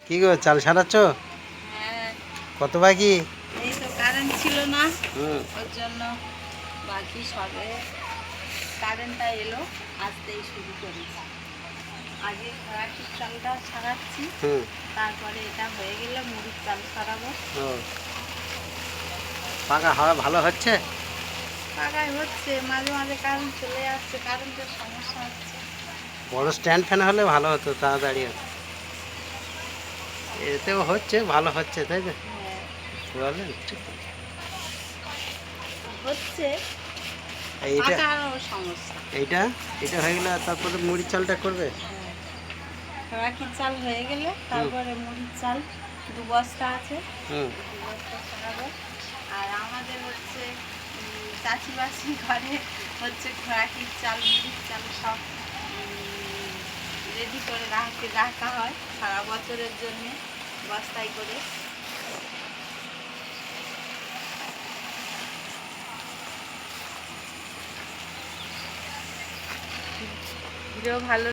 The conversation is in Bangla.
কি গো চাল সারাচ্ছ? হ্যাঁ, কত বাকি? এই তো কারেন্ট ছিল না, হুম ওর জন্য বাকি সবে কারেন্টটা এলো, আসতেই শুরু করেছি। আগে খরাটির চালটা সারাচ্ছি, হুম তারপরে এটা হয়ে গেলে মুড়ির চাল সারাবো। ও পাকা হাওয়া ভালো হচ্ছে? পাকায় হচ্ছে, মাঝে মাঝে কারেন্ট চলে আসছে, কারেন্টের সমস্যা হচ্ছে। বড় স্ট্যান্ড ফ্যান হলে ভালো হতো, তাড়াতাড়ি হতো। এতেও হচ্ছে, ভালো হচ্ছে, তাই তো হ্যাঁ, বলেন? হচ্ছে, এইটা পাকারও সমস্যা। এইটা এটা হয়ে গেলে তারপরে মুড়ির চালটা করবে? হ্যাঁ, খরাটির চাল হয়ে গেলে হুম তারপরে মুড়ির চাল 2 বস্তা আছে, হুম 2 বস্তা সারাবো। আর আমাদের হচ্ছে চাষিবাসি ঘরে হচ্ছে খরাটির চাল, মুড়ির চাল সব রেডি করে রাখা হয় সারা বছরের জন্যে, বস্তায় করে। ভিডিও ভালো